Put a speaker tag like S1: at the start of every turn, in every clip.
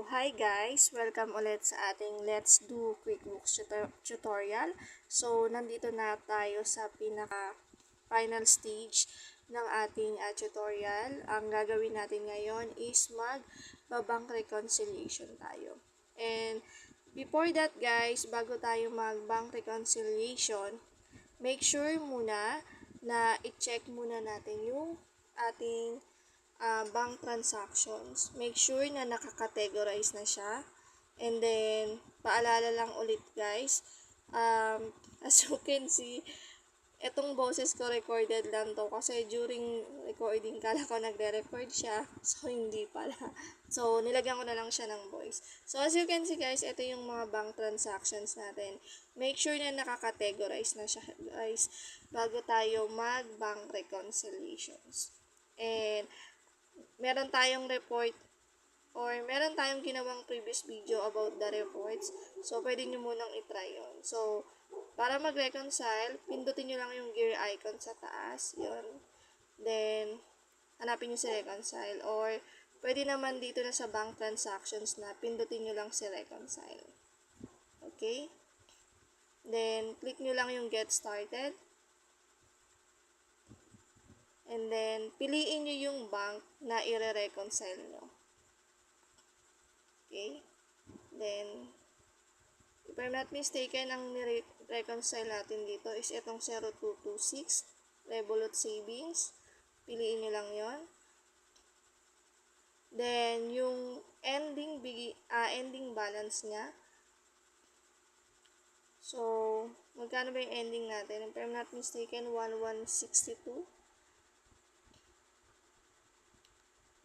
S1: hi guys! Welcome ulit sa ating Let's Do QuickBooks tutorial. So, nandito na tayo sa final stage ng ating tutorial. Ang gagawin natin ngayon is mag-bank reconciliation tayo. And before that guys, bago tayo mag-bank reconciliation, make sure muna na i-check muna natin yung ating bank transactions. Make sure na nakakategorize na siya. And then, paalala lang ulit guys, as you can see, etong boses ko recorded lang to kasi during recording kala ko nagre-record siya. So, hindi pala. So, nilagyan ko na lang siya ng voice. So, as you can see guys, ito yung mga bank transactions natin. Make sure na nakakategorize na siya guys bago tayo mag-bank reconciliations. And, meron tayong report or meron tayong ginawang previous video about the reports. So, pwede nyo munang itry yun. So, para mag-reconcile, pindutin nyo lang yung gear icon sa taas. Yun. Then, hanapin nyo si reconcile. Or, pwede naman dito na sa bank transactions na pindutin nyo lang si reconcile. Okay? Then, click nyo lang yung get started. And then, piliin nyo yung bank na i-reconcile nyo. Okay? Then, if I'm not mistaken, ang ni-reconcile natin dito is itong 0226, Revolut Savings. Piliin nyo lang yon. Then, yung ending balance niya. So, magkano ba yung ending natin? If I'm not mistaken, 1162.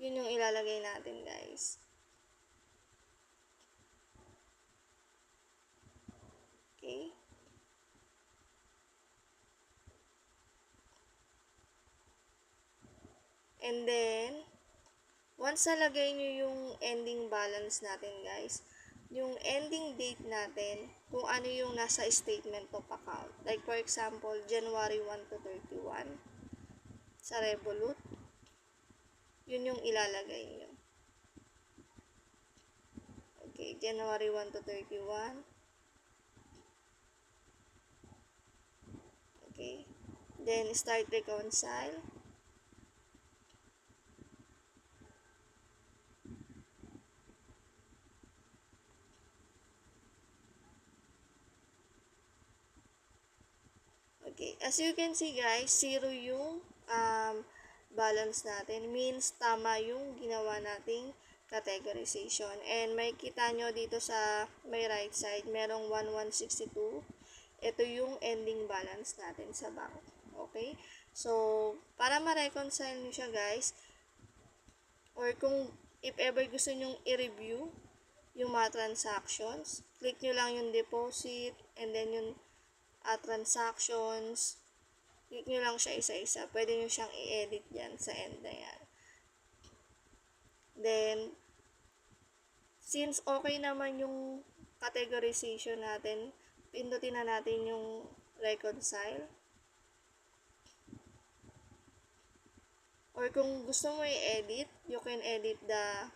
S1: Yun yung ilalagay natin, guys. Okay? And then, once nalagay nyo yung ending balance natin, guys, yung ending date natin, kung ano yung nasa statement of account. Like, for example, January 1 to 31 sa Revolut. Yun yung ilalagay nyo. Okay, January 1 to 31. Okay. Then, start reconcile. Okay. As you can see guys, 0 yung balance natin. Means tama yung ginawa nating categorization. And may kita nyo dito sa may right side, merong 1162. Ito yung ending balance natin sa bank. Okay? So, para ma-reconcile nyo siya guys, or kung if ever gusto nyong i-review yung mga transactions, click nyo lang yung deposit, and then yung transactions, click nyo lang siya isa-isa. Pwede nyo siyang i-edit yan sa end na yan. Then, since okay naman yung categorization natin, pindutin na natin yung reconcile. Or kung gusto mo i-edit, you can edit the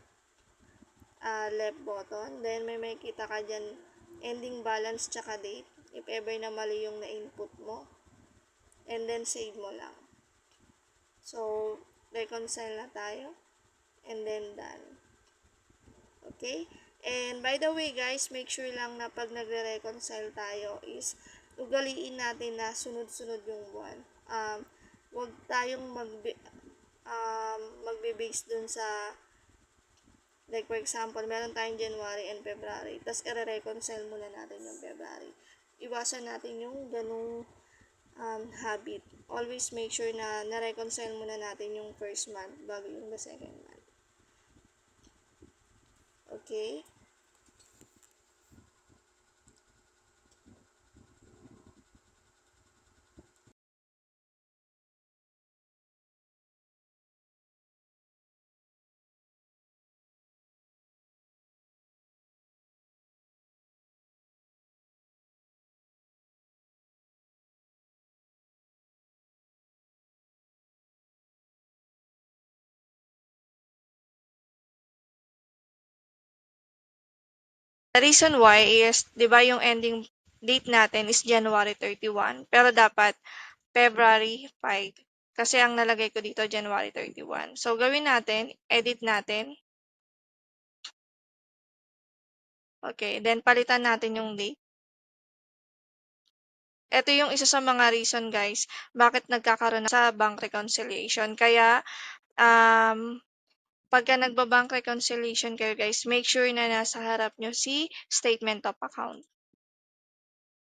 S1: left button. Then, may kita ka dyan, ending balance tsaka date. If ever na mali yung na-input mo. And then, save mo lang. So, reconcile na tayo. And then, done. Okay? And by the way guys, make sure lang na pag nagre-reconcile tayo is ugaliin natin na sunod-sunod yung buwan. Huwag tayong magbe-base dun sa, like for example, meron tayong January and February, tapos i-reconcile muna natin yung February. Iwasan natin yung ganung habit. Always make sure na na-reconcile muna natin yung first month bago yung the second month. Okay? The reason why is, di ba yung ending date natin is January 31, pero dapat February 5. Kasi ang nalagay ko dito, January 31. So, gawin natin, edit natin. Okay, then palitan natin yung date. Ito yung isa sa mga reason, guys, bakit nagkakaroon sa bank reconciliation. Kaya, pagka nagba-bank reconciliation kayo, guys, make sure na nasa harap nyo si statement of account.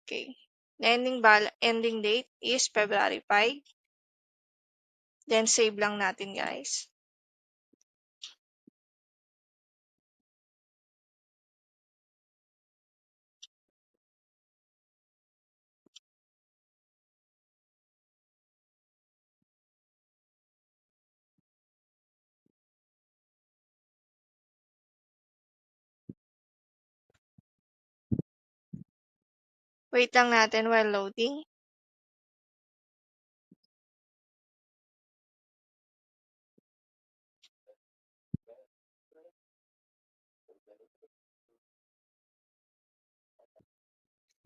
S1: Okay. The ending date is February 5. Then, save lang natin, guys. Wait lang natin while loading.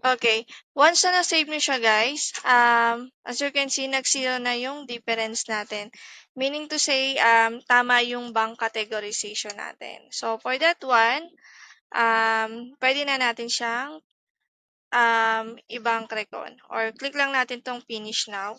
S1: Okay. Once na na-save nyo siya, guys, as you can see, nag-zero na yung difference natin. Meaning to say, tama yung bank categorization natin. So, for that one, pwede na natin siyang i-bank recon. Or click lang natin tong finish now.